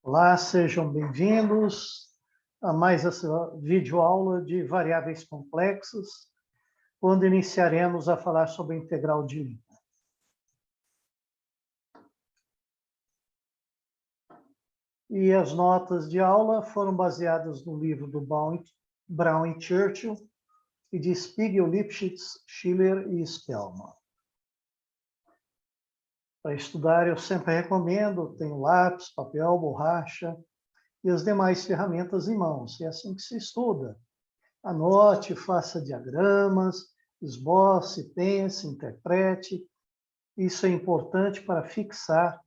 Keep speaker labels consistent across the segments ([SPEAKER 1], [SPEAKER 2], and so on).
[SPEAKER 1] Olá, sejam bem-vindos a mais essa videoaula de variáveis complexas, onde iniciaremos a falar sobre a integral de Lima. E as notas de aula foram baseadas no livro do Brown e Churchill e de Spiegel, Lipschitz, Schiller e Spellman. Para estudar, eu sempre recomendo, tenho lápis, papel, borracha e as demais ferramentas em mãos. É assim que se estuda. Anote, faça diagramas, esboce, pense, interprete. Isso é importante para fixar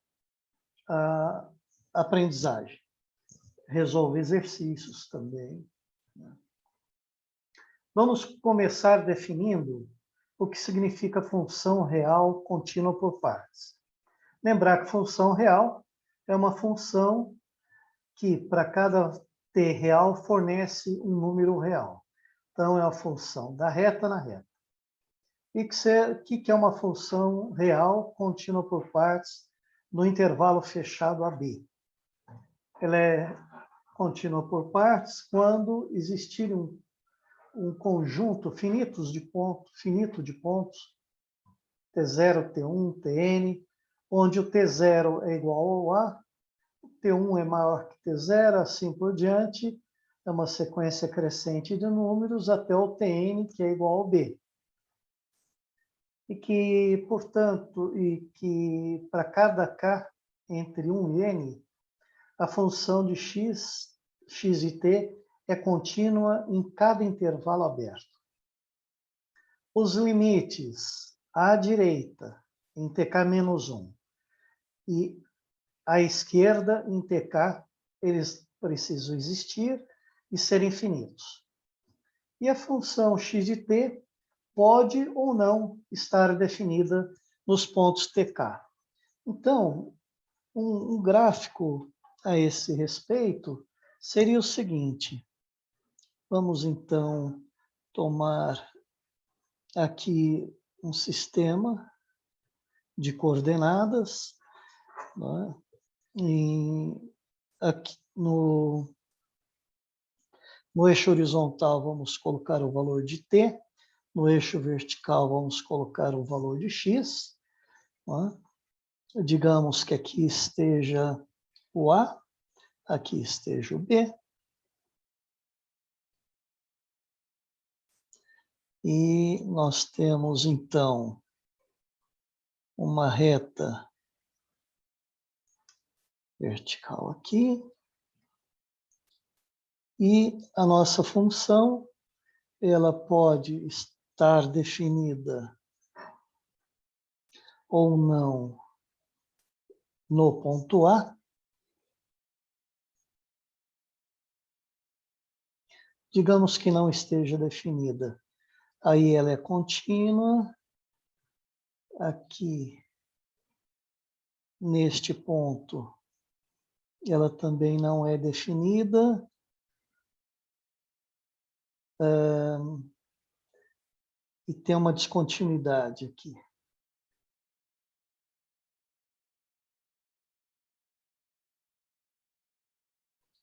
[SPEAKER 1] a aprendizagem. Resolva exercícios também. Vamos começar definindo o que significa função real contínua por partes. Lembrar que função real é uma função que, para cada t real, fornece um número real. Então, é a função da reta na reta. E que é uma função real contínua por partes no intervalo fechado AB. Ela é contínua por partes quando existir um conjunto finito de pontos, T0, T1, Tn, onde o T0 é igual ao A, o T1 é maior que T0, assim por diante, é uma sequência crescente de números até o Tn, que é igual ao B. E que, portanto, para cada k entre 1 e n, a função de x e t é contínua em cada intervalo aberto. Os limites à direita, em tk-1, e à esquerda, em tk, eles precisam existir e ser infinitos. E a função x de t pode ou não estar definida nos pontos tk. Então, um gráfico a esse respeito seria o seguinte. Vamos, então, tomar aqui um sistema de coordenadas, né? E aqui no eixo horizontal vamos colocar o valor de t, no eixo vertical vamos colocar o valor de x, né? Digamos que aqui esteja o A, aqui esteja o B. E nós temos, então, uma reta vertical aqui. E a nossa função, ela pode estar definida ou não no ponto A. Digamos que não esteja definida. Aí ela é contínua. Aqui, neste ponto, ela também não é definida. E tem uma descontinuidade aqui.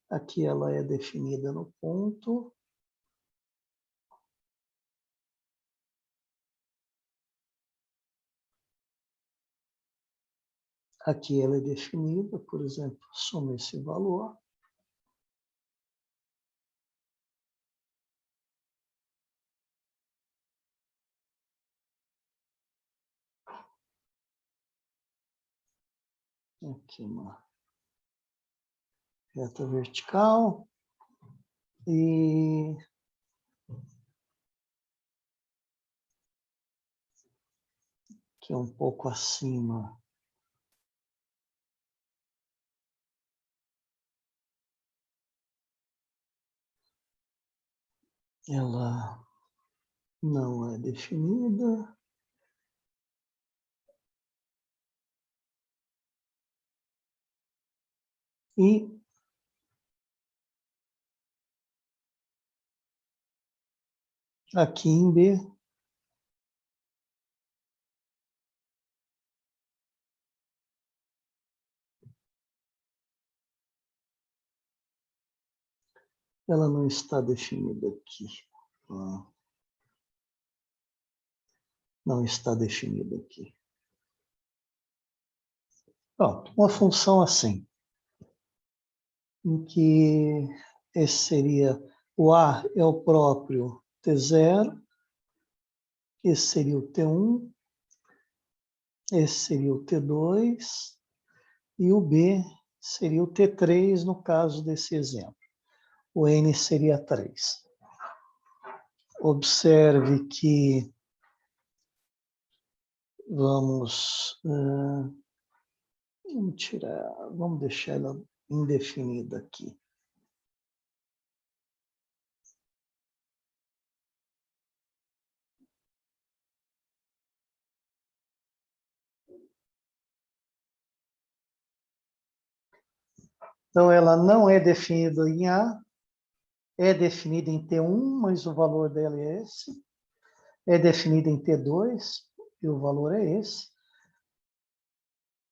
[SPEAKER 1] Aqui ela é definida no ponto. Aqui ela é definida, por exemplo, soma esse valor. Aqui uma reta vertical. E aqui um pouco acima. Ela não é definida. E aqui em B, ela não está definida aqui. Não está definida aqui. Pronto, uma função assim, em que esse seria, o A é o próprio T0, esse seria o T1, esse seria o T2, e o B seria o T3 no caso desse exemplo. O N seria 3. Observe que vamos tirar, vamos deixar ela indefinida aqui. Então, ela não é definida em A, é definida em T1, mas o valor dela é esse. É definida em T2, e o valor é esse.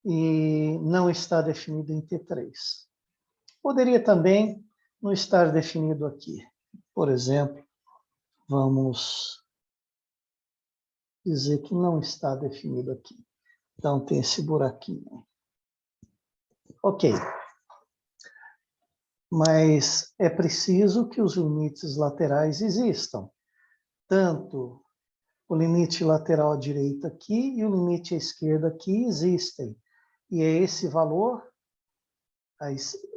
[SPEAKER 1] E não está definido em T3. Poderia também não estar definido aqui. Por exemplo, vamos dizer que não está definido aqui. Então, tem esse buraquinho. Ok. Mas é preciso que os limites laterais existam. Tanto o limite lateral à direita aqui e o limite à esquerda aqui existem. E é esse valor,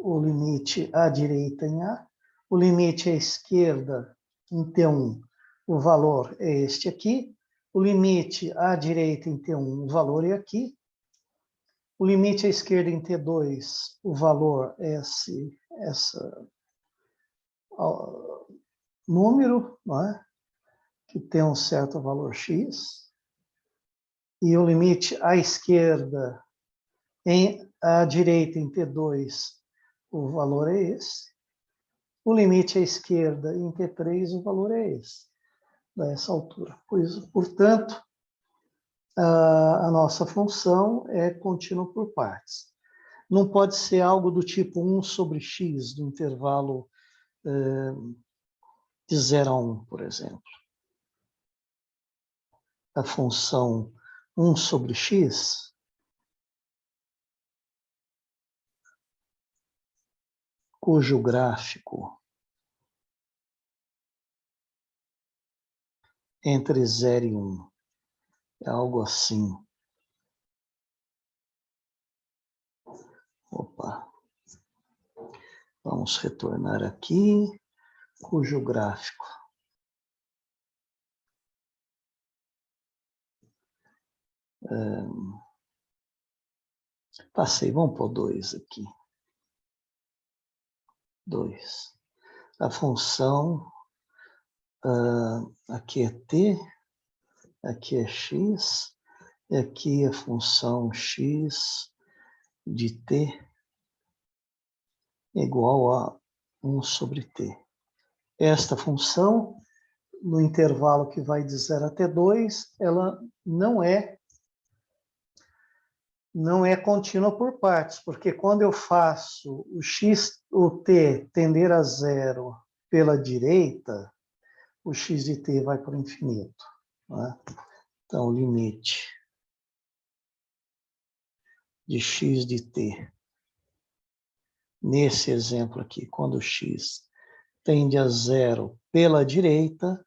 [SPEAKER 1] o limite à direita em A, o limite à esquerda em T1, o valor é este aqui, o limite à direita em T1, o valor é aqui, o limite à esquerda em T2, o valor é esse número, não é? Que tem um certo valor x, e o limite à esquerda, à direita em T2, o valor é esse. O limite à esquerda em T3, o valor é esse, dessa altura. Portanto, a nossa função é contínua por partes. Não pode ser algo do tipo 1 sobre x, do intervalo de 0 a 1, por exemplo. A função 1 sobre x cujo gráfico entre 0 e 1 é algo assim. Opa. Vamos retornar aqui, cujo gráfico passei, vamos pôr 2 aqui. 2. A função aqui é t, aqui é x, e aqui a função x de t é igual a 1 sobre t. Esta função, no intervalo que vai de 0 até 2, ela não é contínua por partes, porque quando eu faço o t tender a 0 pela direita, o x de t vai para o infinito. Né? Então, o limite de x de t, nesse exemplo aqui, quando o x tende a 0 pela direita,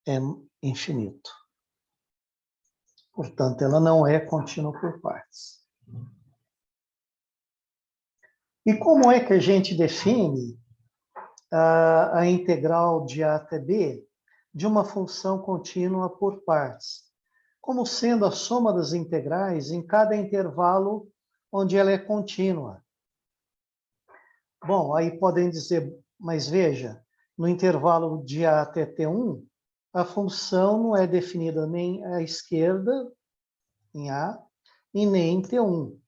[SPEAKER 1] é infinito. Portanto, ela não é contínua por partes. E como é que a gente define a integral de A até B de uma função contínua por partes? Como sendo a soma das integrais em cada intervalo onde ela é contínua. Bom, aí podem dizer, mas veja, no intervalo de A até T1, a função não é definida nem à esquerda, em A, e nem em T1.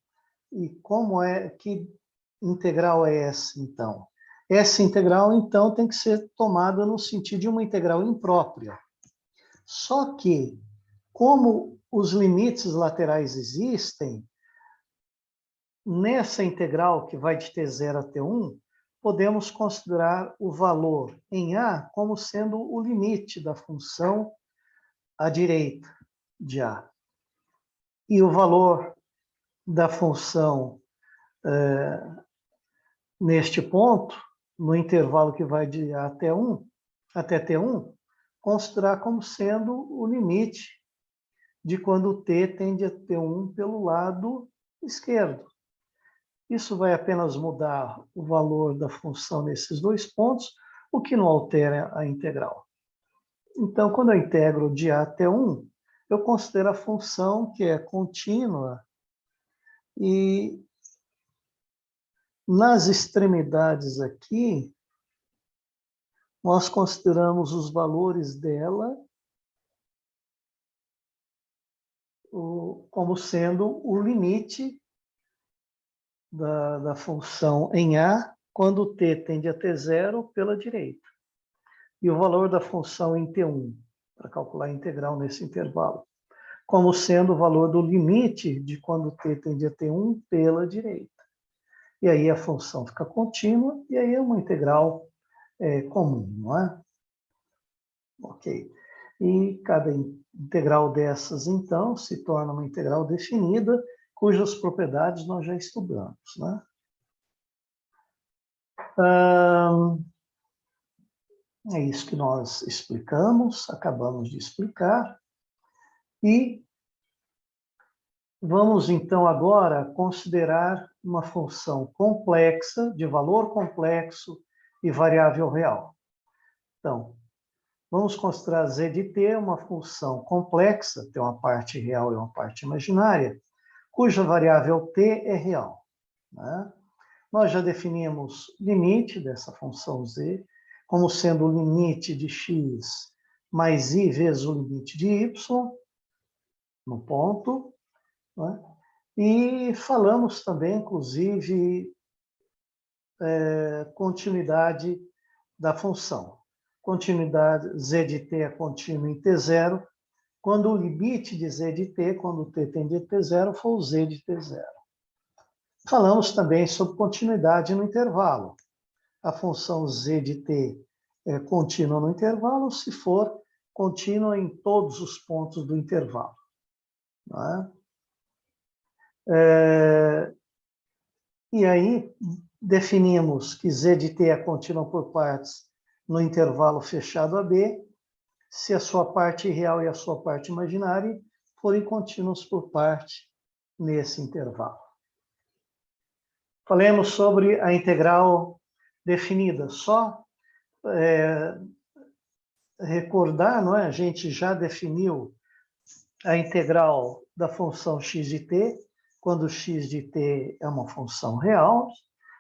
[SPEAKER 1] E como é, que integral é essa, então? Essa integral, então, tem que ser tomada no sentido de uma integral imprópria. Só que, como os limites laterais existem, nessa integral que vai de T0 a T1, podemos considerar o valor em A como sendo o limite da função à direita de A. E o valor da função neste ponto, no intervalo que vai de A até T1, considerar como sendo o limite de quando o t tende a T1 pelo lado esquerdo. Isso vai apenas mudar o valor da função nesses dois pontos, o que não altera a integral. Então, quando eu integro de A até 1, eu considero a função que é contínua e nas extremidades aqui, nós consideramos os valores dela como sendo o limite da função em A quando o t tende a T0 pela direita. E o valor da função em T1, para calcular a integral nesse intervalo, como sendo o valor do limite de quando t tende a T1 pela direita. E aí a função fica contínua, e aí é uma integral comum, não é? Ok. E cada integral dessas, então, se torna uma integral definida, cujas propriedades nós já estudamos, né? É isso que nós explicamos, acabamos de explicar. E vamos, então, agora considerar uma função complexa, de valor complexo e variável real. Então, vamos considerar z de t uma função complexa, tem uma parte real e uma parte imaginária, cuja variável t é real, né? Nós já definimos limite dessa função z como sendo o limite de x mais i vezes o limite de y, no ponto, né? E falamos também, inclusive, continuidade da função. Continuidade z de t é contínua em t0, quando o limite de z de t, quando t tende a t0, for o z de t0. Falamos também sobre continuidade no intervalo. A função z de t é contínua no intervalo se for contínua em todos os pontos do intervalo, né? E aí definimos que z de t é contínua por partes no intervalo fechado AB, se a sua parte real e a sua parte imaginária forem contínuos por parte nesse intervalo. Falemos sobre a integral definida. Só recordar, não é? A gente já definiu a integral da função x de t, quando x de t é uma função real,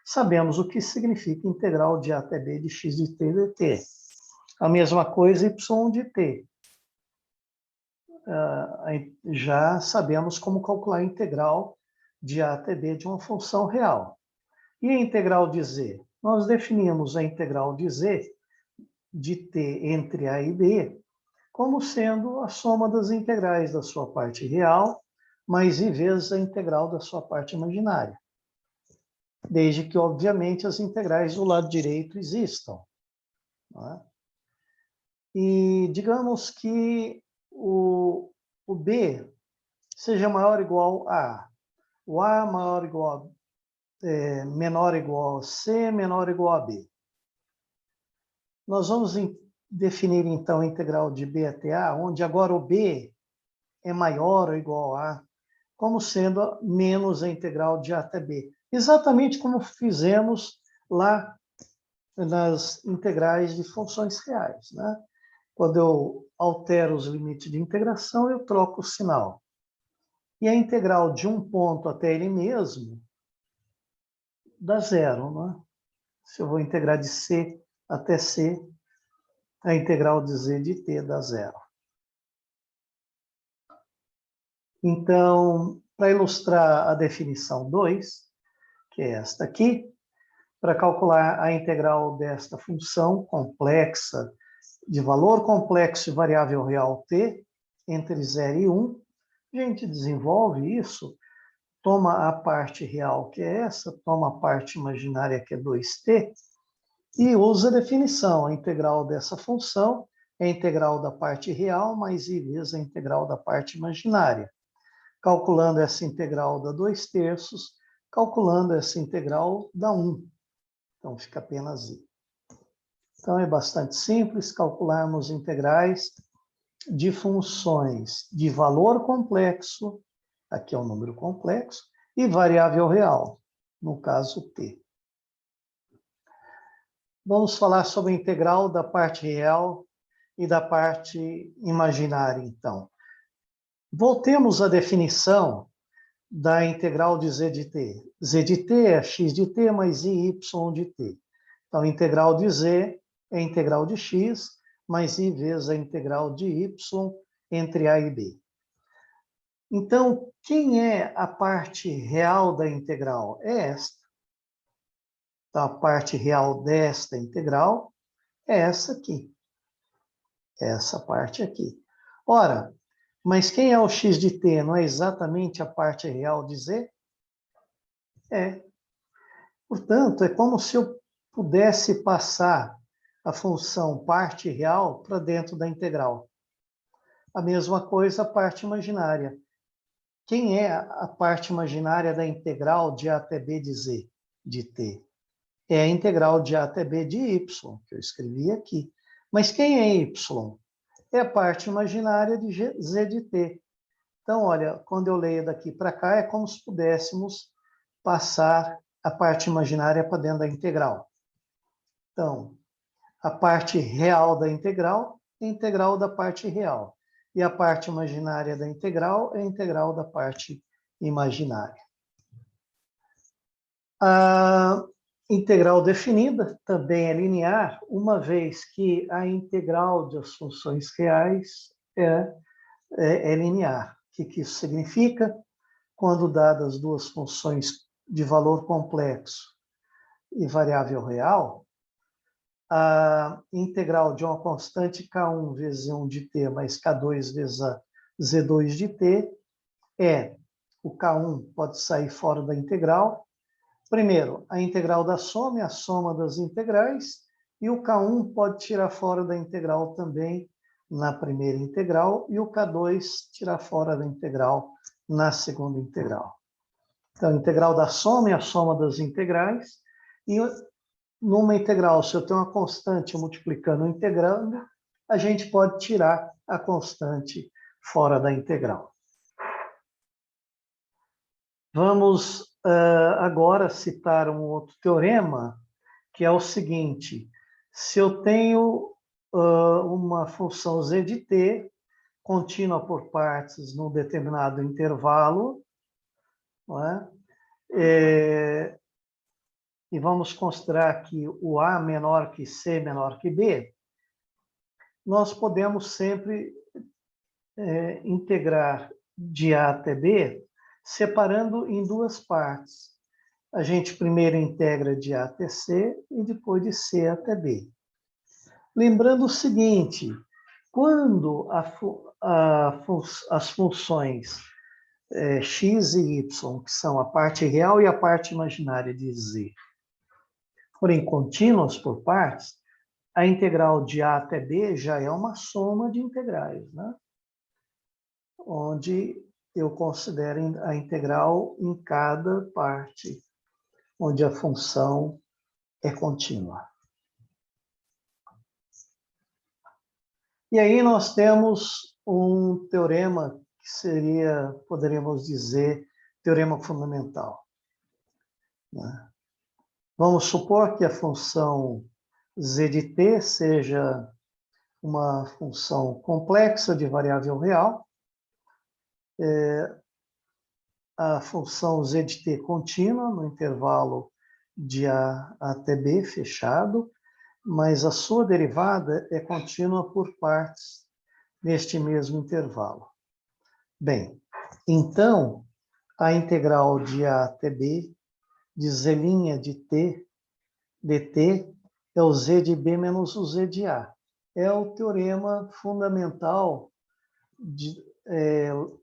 [SPEAKER 1] sabemos o que significa integral de a até b de x de t dt. A mesma coisa y de t. Já sabemos como calcular a integral de a até b de uma função real. E a integral de z? Nós definimos a integral de z de t entre a e b como sendo a soma das integrais da sua parte real mais i vezes a integral da sua parte imaginária. Desde que, obviamente, as integrais do lado direito existam, né? E digamos que o b seja maior ou igual a o a maior ou igual menor ou igual a c, menor ou igual a b. Nós vamos definir, então, a integral de b até a, onde agora o b é maior ou igual a, como sendo menos a integral de a até b. Exatamente como fizemos lá nas integrais de funções reais, né? Quando eu altero os limites de integração, eu troco o sinal. E a integral de um ponto até ele mesmo dá zero, né? Se eu vou integrar de c até c, a integral de z de t dá zero. Então, para ilustrar a definição 2, que é esta aqui, para calcular a integral desta função complexa, de valor complexo e variável real t, entre 0 e 1, a gente desenvolve isso, toma a parte real, que é essa, toma a parte imaginária, que é 2t, E usa a definição, a integral dessa função é a integral da parte real mais I vezes a integral da parte imaginária. Calculando essa integral dá 2/3, calculando essa integral dá 1. Então, fica apenas I. Então, é bastante simples calcularmos integrais de funções de valor complexo, aqui é um número complexo, e variável real, no caso t. Vamos falar sobre a integral da parte real e da parte imaginária, então. Voltemos à definição da integral de z de t. Z de t é x de t mais y de t. Então, a integral de z é a integral de x mais i vezes a integral de y entre a e b. Então, quem é a parte real da integral? É esta. Então, a parte real desta integral é essa aqui. Essa parte aqui. Ora, mas quem é o x de t? Não é exatamente a parte real de z? É. Portanto, é como se eu pudesse passar a função parte real para dentro da integral. A mesma coisa a parte imaginária. Quem é a parte imaginária da integral de a até b de z, de t? É a integral de a até b de y, que eu escrevi aqui. Mas quem é y? É a parte imaginária de z de t. Então, olha, quando eu leio daqui para cá, é como se pudéssemos passar a parte imaginária para dentro da integral. Então, a parte real da integral é a integral da parte real. E a parte imaginária da integral é a integral da parte imaginária. A integral definida também é linear, uma vez que a integral das funções reais é linear. O que isso significa? Quando dadas duas funções de valor complexo e variável real, a integral de uma constante K1 vezes 1 de t mais K2 vezes a Z2 de t é, o K1 pode sair fora da integral. Primeiro, a integral da soma é a soma das integrais, e o K1 pode tirar fora da integral também na primeira integral, e o K2 tirar fora da integral na segunda integral. Então, a integral da soma é a soma das integrais, e numa integral, se eu tenho uma constante multiplicando ou integrando, a gente pode tirar a constante fora da integral. Vamos agora citar um outro teorema, que é o seguinte: se eu tenho uma função z de t contínua por partes num determinado intervalo, não é? E vamos considerar que o A menor que C menor que B, nós podemos sempre integrar de A até B, separando em duas partes. A gente primeiro integra de A até C e depois de C até B. Lembrando o seguinte, quando as funções x e y, que são a parte real e a parte imaginária de z, forem contínuas por partes, a integral de A até B já é uma soma de integrais, né? Onde eu considero a integral em cada parte, onde a função é contínua. E aí nós temos um teorema que seria, poderíamos dizer, teorema fundamental, né? Vamos supor que a função z de t seja uma função complexa de variável real. A função z de t contínua no intervalo de A até B fechado, mas a sua derivada é contínua por partes neste mesmo intervalo. Bem, então, a integral de A até B de z' de t dt é o z de B menos o z de A. É o teorema fundamental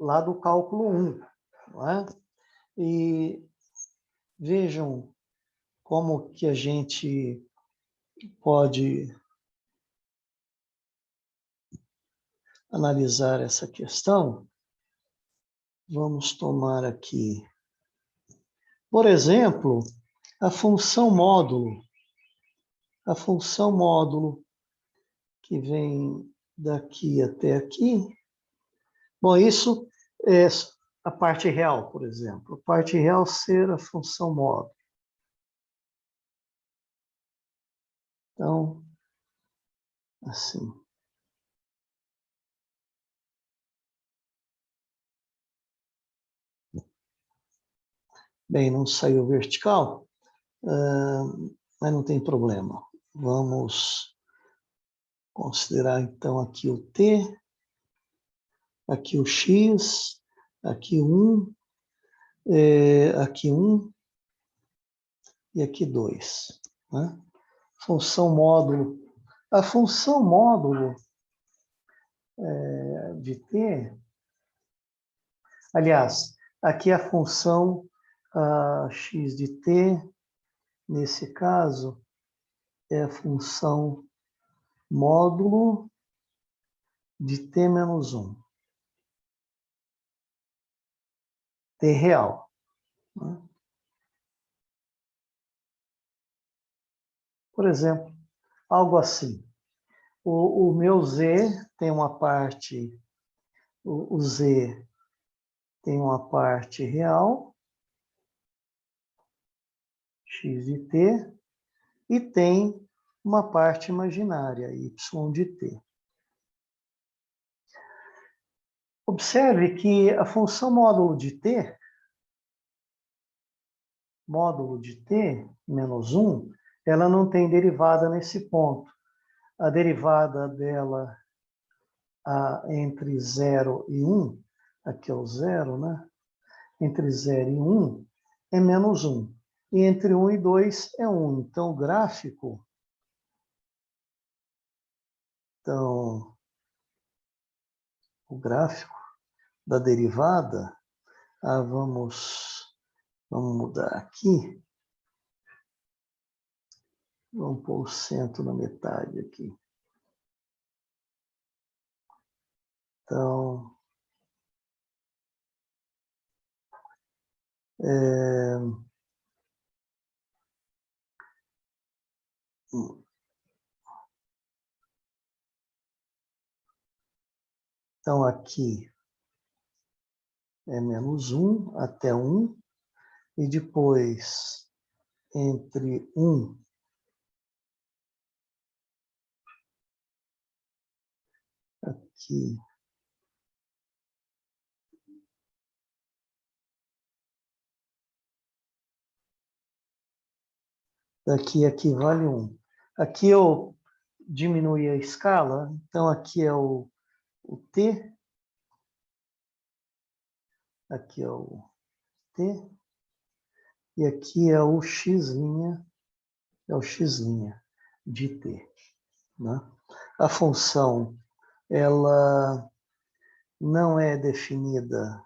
[SPEAKER 1] lá do cálculo 1. Não é? E vejam como que a gente pode analisar essa questão. Vamos tomar aqui, por exemplo, a função módulo. A função módulo que vem daqui até aqui. Bom, isso é a parte real, por exemplo. A parte real ser a função módulo. Então, assim. Bem, não saiu vertical, mas não tem problema. Vamos considerar, então, aqui o t, aqui o x, aqui 1, aqui 1 e aqui 2. Né? Função módulo. A função módulo de t, aliás, aqui a função x de t, nesse caso, é a função módulo de t menos 1. T real. Né? Por exemplo, algo assim. O meu z tem uma parte, o z tem uma parte real, x de t, e tem uma parte imaginária, y de t. Observe que a função módulo de t menos 1, ela não tem derivada nesse ponto. A derivada dela entre 0 e 1, aqui é o 0, né? Entre 0 e 1 é menos 1. E entre 1 e 2 é 1. Então, o gráfico... Então, o gráfico da derivada, vamos mudar aqui. Vamos pôr o centro na metade aqui. Então, então aqui é menos 1 até 1, e depois entre 1 aqui daqui equivale 1. Aqui eu diminui a escala, então aqui é o t, aqui é o t, e aqui é o x', de t. Né? A função, ela não é definida...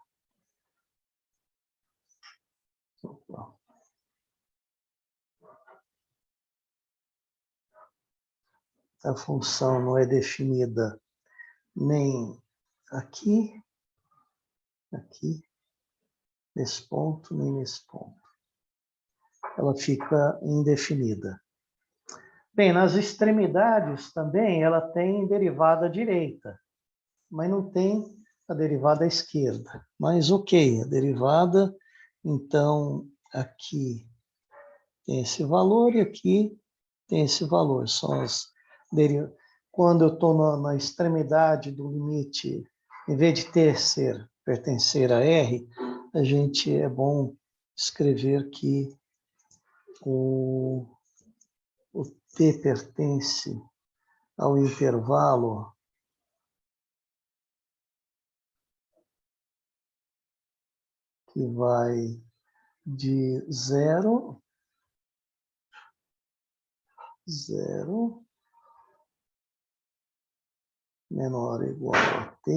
[SPEAKER 1] A função não é definida nem aqui, nesse ponto, nem nesse ponto. Ela fica indefinida. Bem, nas extremidades também ela tem derivada direita, mas não tem a derivada esquerda. Mas ok, a derivada, então, aqui tem esse valor e aqui tem esse valor. São as derivadas. Quando eu estou na extremidade do limite, em vez de t pertencer a R, a gente é bom escrever que o t pertence ao intervalo que vai de 0, menor ou igual a t,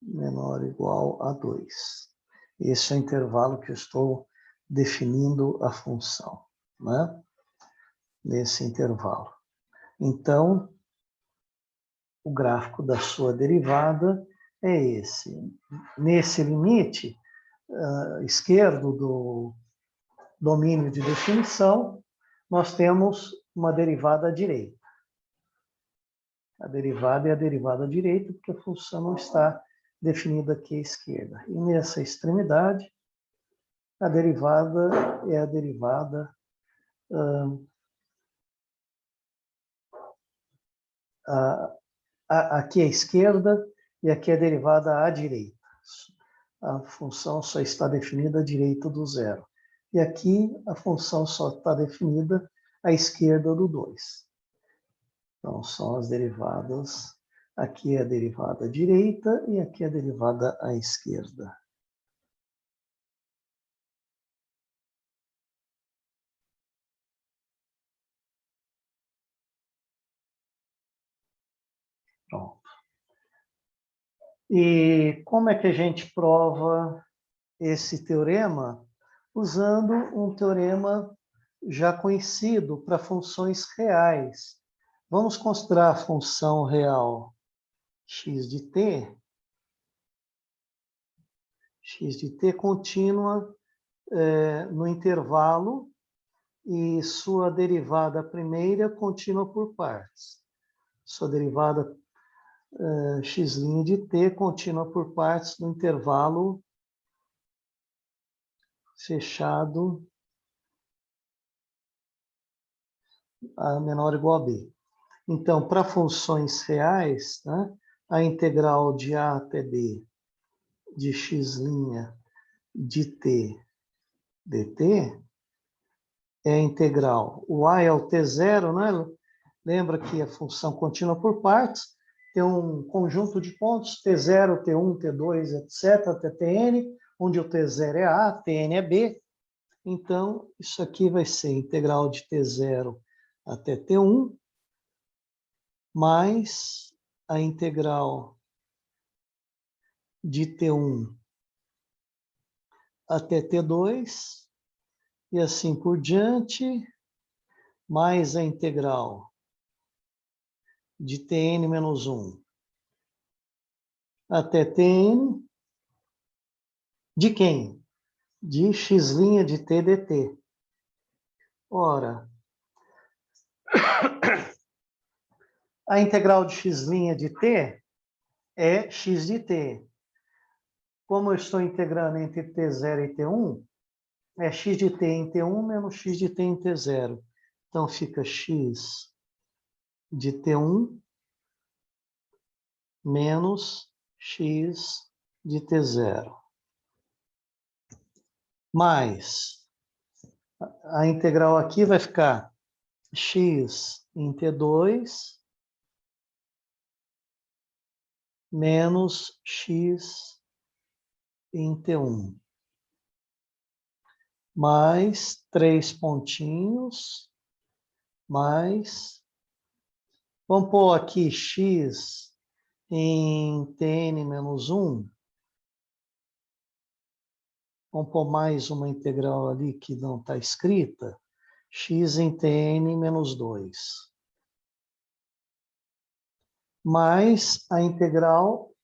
[SPEAKER 1] menor ou igual a 2. Esse é o intervalo que eu estou definindo a função. Né? nesse intervalo. Então, o gráfico da sua derivada é esse. Nesse limite esquerdo do domínio de definição, nós temos uma derivada à direita. A derivada é a derivada à direita, porque a função não está definida aqui à esquerda. E nessa extremidade, a derivada é a derivada aqui à esquerda e aqui a derivada à direita. A função só está definida à direita do zero. E aqui a função só está definida à esquerda do 2. Então, são as derivadas. Aqui é a derivada à direita e aqui é a derivada à esquerda. Pronto. E como é que a gente prova esse teorema? Usando um teorema já conhecido para funções reais. Vamos considerar a função real x de t contínua no intervalo e sua derivada primeira contínua por partes. Sua derivada x' de t contínua por partes no intervalo fechado a menor ou igual a b. Então, para funções reais, né, a integral de a até b de x' de t dt é a integral. O a é o t0, né? Lembra que a função contínua por partes tem um conjunto de pontos, t0, t1, t2, etc., até tn, onde o t0 é a, tn é b. Então, isso aqui vai ser integral de t0 até t1, mais a integral de t1 até t2, e assim por diante, mais a integral de tn menos 1 até tn, de quem? De x' de t dt. Ora, a integral de x' de t é x de t. Como eu estou integrando entre t0 e t1, é x de t em t1 menos x de t em t0. Então, fica x de t1 menos x de t0. Mais, a integral aqui vai ficar x em t2 menos x em t1. Mais 3 pontinhos, mais... Vamos pôr aqui x em tn menos 1. Vamos pôr mais uma integral ali que não está escrita. X em tn menos 2. Mais a integral,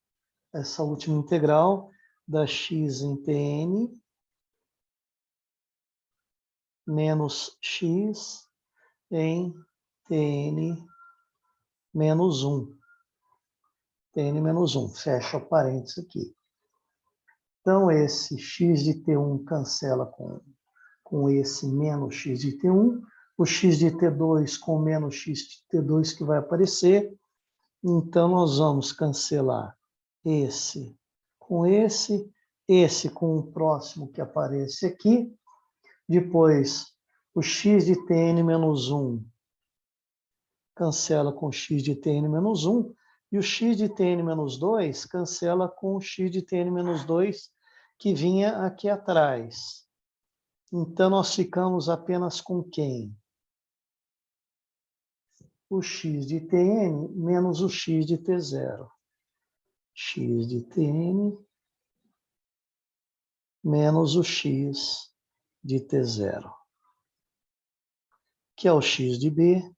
[SPEAKER 1] essa última integral, da x em tn menos x em tn menos 1. tn menos 1. Fecha o parênteses aqui. Então, esse x de t1 cancela com esse menos x de t1. O x de t2 com menos x de t2 que vai aparecer. Então, nós vamos cancelar esse com esse com o próximo que aparece aqui. Depois, o x de tn menos 1 cancela com x de tn menos 1. E o x de tn menos 2 cancela com o x de tn menos 2 que vinha aqui atrás. Então, nós ficamos apenas com quem? O x de tn menos o x de t0. X de tn menos o x de t0. que é o x de b,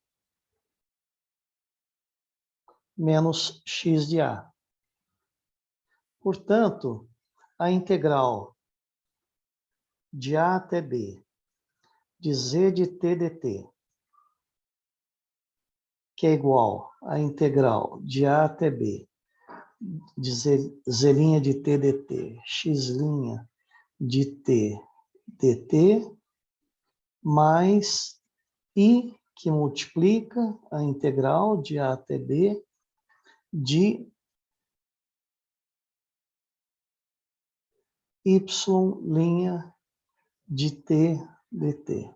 [SPEAKER 1] menos x de a. Portanto, a integral de a até b, de z de t dt, que é igual à integral de a até b, de z' de t dt, x' de t dt, mais i, que multiplica a integral de a até b, de y' de t dt.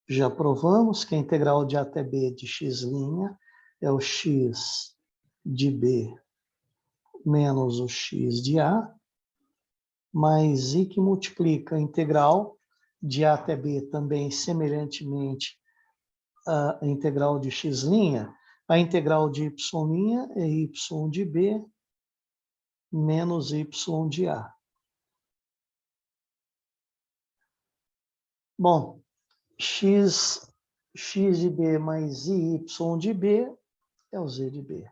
[SPEAKER 1] Já provamos que a integral de a até b de x' é o x de b menos o x de a, mais i que multiplica a integral de a até b também semelhantemente à integral de x', a integral de y' é y de b menos y de a. Bom, x de b mais y de b é o z de b.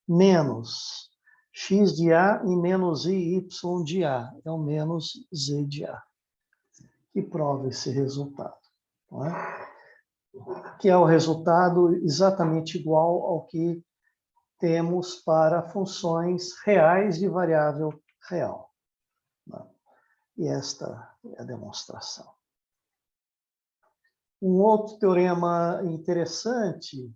[SPEAKER 1] Menos x de a e menos y de a é o menos z de a. Que prova esse resultado, não é? Que é o resultado exatamente igual ao que temos para funções reais de variável real. E esta é a demonstração. Um outro teorema interessante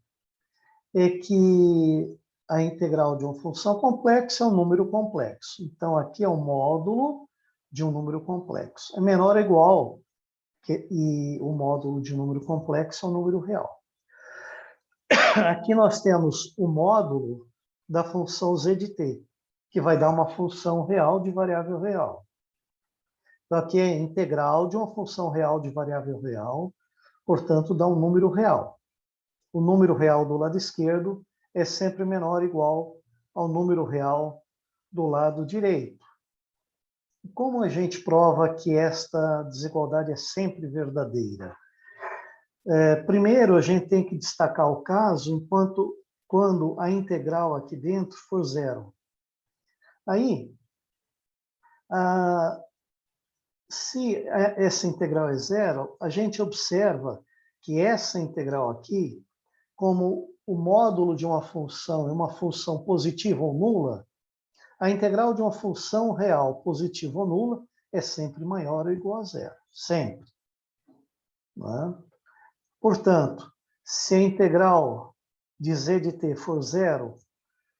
[SPEAKER 1] é que a integral de uma função complexa é um número complexo. Então, aqui é o módulo de um número complexo. É menor ou igual, e o módulo de um número complexo é um número real. Aqui nós temos o módulo da função z de t, que vai dar uma função real de variável real. Então, aqui é a integral de uma função real de variável real, portanto, dá um número real. O número real do lado esquerdo é sempre menor ou igual ao número real do lado direito. Como a gente prova que esta desigualdade é sempre verdadeira? Primeiro, a gente tem que destacar o caso quando a integral aqui dentro for zero. Aí, se essa integral é zero, a gente observa que essa integral aqui, como o módulo de uma função é uma função positiva ou nula, a integral de uma função real positiva ou nula é sempre maior ou igual a zero. Sempre. Não é? Portanto, se a integral de z de t for zero,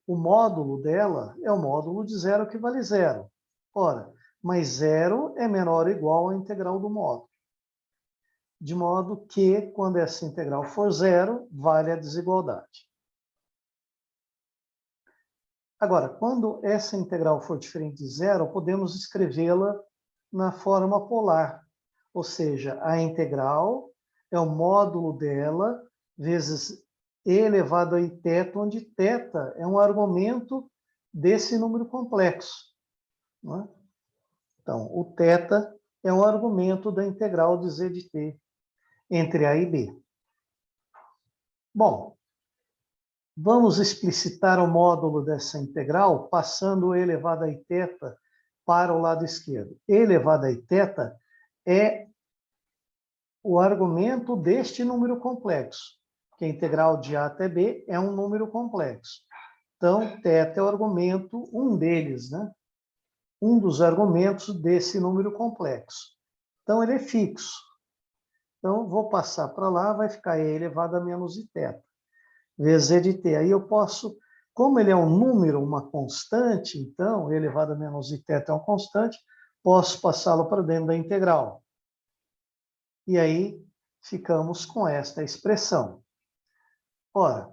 [SPEAKER 1] o módulo dela é o módulo de zero que vale zero. Ora, mas zero é menor ou igual à integral do módulo. De modo que, quando essa integral for zero, vale a desigualdade. Agora, quando essa integral for diferente de zero, podemos escrevê-la na forma polar. Ou seja, a integral é o módulo dela vezes e elevado a i θ, onde θ é um argumento desse número complexo. Não é? Então, o θ é um argumento da integral de z de t entre a e b. Bom, vamos explicitar o módulo dessa integral passando o elevado a iθ para o lado esquerdo. E elevado a iθ é o argumento deste número complexo, que a integral de a até b é um número complexo. Então, θ é o argumento, um deles, né? Um dos argumentos desse número complexo. Então, ele é fixo. Então, vou passar para lá, vai ficar e elevado a menos iθ, vezes e de t. Aí eu posso, como ele é um número, uma constante, então, e elevado a menos iθ é uma constante, posso passá-lo para dentro da integral. E aí, ficamos com esta expressão. Ora,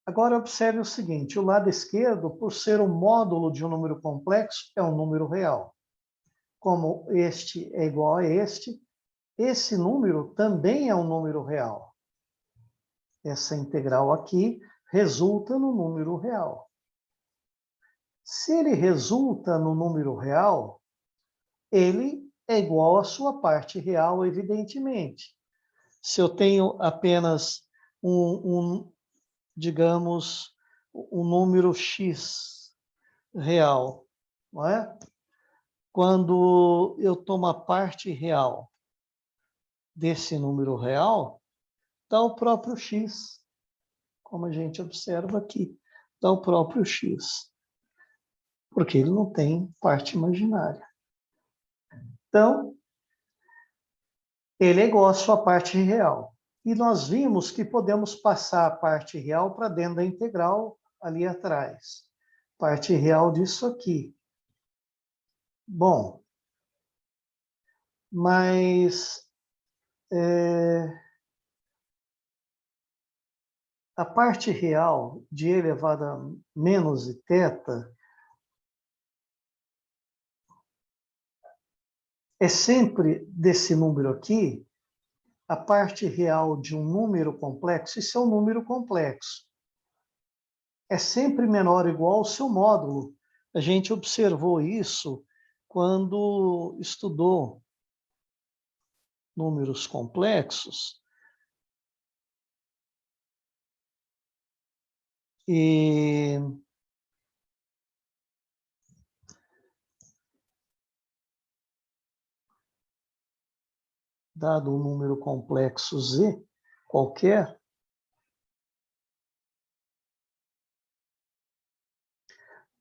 [SPEAKER 1] agora observe o seguinte, o lado esquerdo, por ser o módulo de um número complexo, é um número real. Como este é igual a este, esse número também é um número real. Essa integral aqui resulta no número real. Se ele resulta no número real, ele é igual à sua parte real, evidentemente. Se eu tenho apenas digamos, um número x real, não é? Quando eu tomo a parte real desse número real, dá o próprio x, como a gente observa aqui, dá o próprio x, porque ele não tem parte imaginária. Então, ele é igual à sua parte real. E nós vimos que podemos passar a parte real para dentro da integral ali atrás. Parte real disso aqui. Bom, mas a parte real de e elevado a menos θ é sempre desse número aqui, a parte real de um número complexo, isso é um número complexo, é sempre menor ou igual ao seu módulo. A gente observou isso quando estudou números complexos. E dado um número complexo Z qualquer,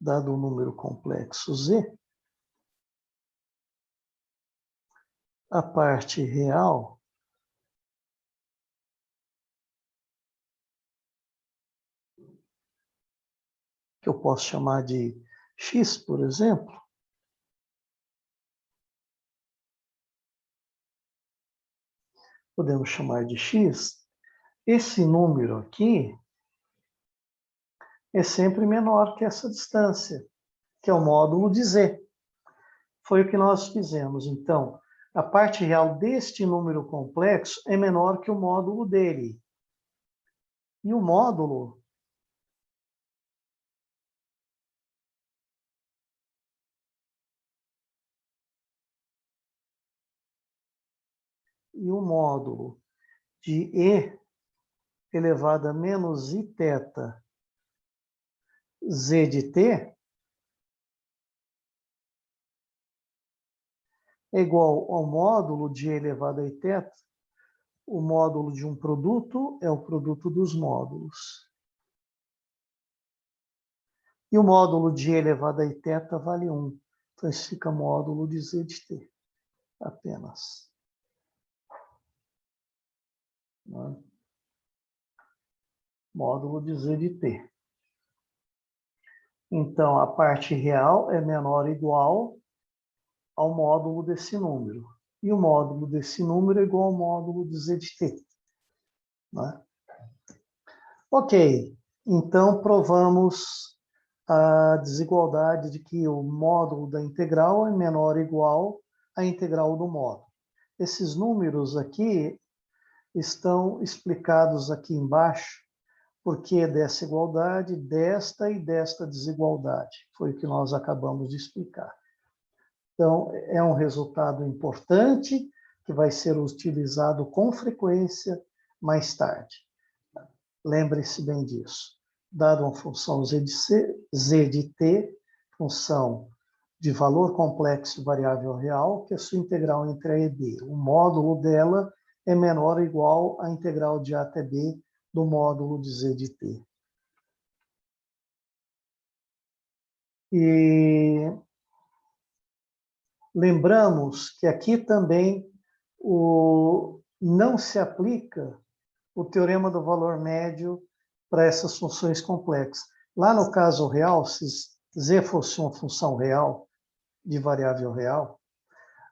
[SPEAKER 1] dado um número complexo Z, a parte real que eu posso chamar de x, por exemplo, podemos chamar de x, esse número aqui é sempre menor que essa distância, que é o módulo de z. Foi o que nós fizemos. Então, a parte real deste número complexo é menor que o módulo dele. E o módulo de e elevado a menos iθ z de t é igual ao módulo de e elevado a iθ. O módulo de um produto é o produto dos módulos. E o módulo de e elevado a iθ vale 1. Então, isso fica módulo de z de t, apenas. Né? Módulo de z de t. Então, a parte real é menor ou igual ao módulo desse número. E o módulo desse número é igual ao módulo de z de t. Né? Ok, então provamos a desigualdade de que o módulo da integral é menor ou igual à integral do módulo. Esses números aqui estão explicados aqui embaixo, porque dessa igualdade, desta e desta desigualdade. Foi o que nós acabamos de explicar. Então, é um resultado importante que vai ser utilizado com frequência mais tarde. Lembre-se bem disso. Dado uma função z de t, função de valor complexo variável real, que a sua integral entre a e b, o módulo dela é menor ou igual à integral de a até b do módulo de z de t. E lembramos que aqui também não se aplica o teorema do valor médio para essas funções complexas. Lá no caso real, se z fosse uma função real, de variável real,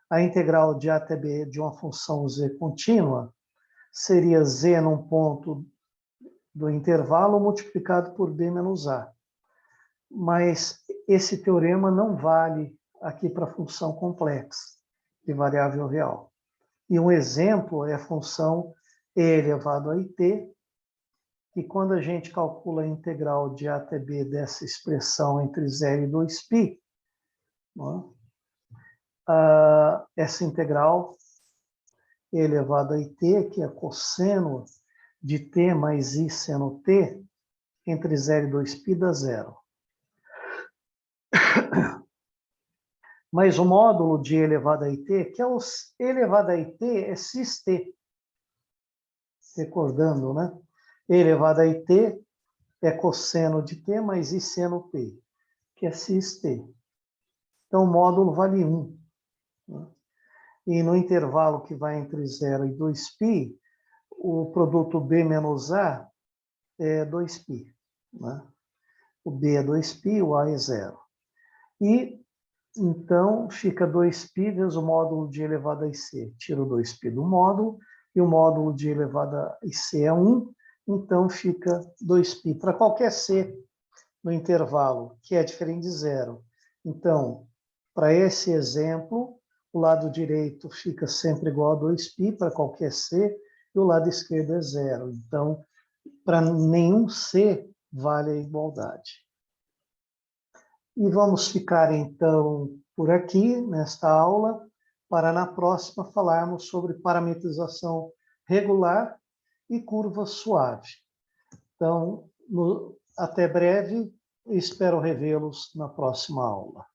[SPEAKER 1] a integral de a até b de uma função z contínua seria z num ponto do intervalo multiplicado por b menos a. Mas esse teorema não vale aqui para função complexa de variável real. E um exemplo é a função e elevado a it, que quando a gente calcula a integral de a até b dessa expressão entre 0 e 2π, né, essa integral e elevado a it, que é cosseno de t mais i seno t, entre 0 e 2π dá zero. Mas o módulo de e elevado a it, que é o e elevado a it, é cis-t. Recordando, né? E elevado a it é cosseno de t mais i seno t, que é cis-t. Então, o módulo vale 1. Né? E no intervalo que vai entre 0 e 2π, o produto B menos A é 2π. Né? O B é 2π, o A é 0. E, então, fica 2π vezes o módulo de elevado a IC. Tira o 2π do módulo, e o módulo de elevado a IC é 1, então fica 2π para qualquer C no intervalo, que é diferente de 0. Então, para esse exemplo, o lado direito fica sempre igual a 2π para qualquer C, e o lado esquerdo é 0. Então, para nenhum C vale a igualdade. E vamos ficar, então, por aqui, nesta aula, para na próxima falarmos sobre parametrização regular e curva suave. Então, até breve, espero revê-los na próxima aula.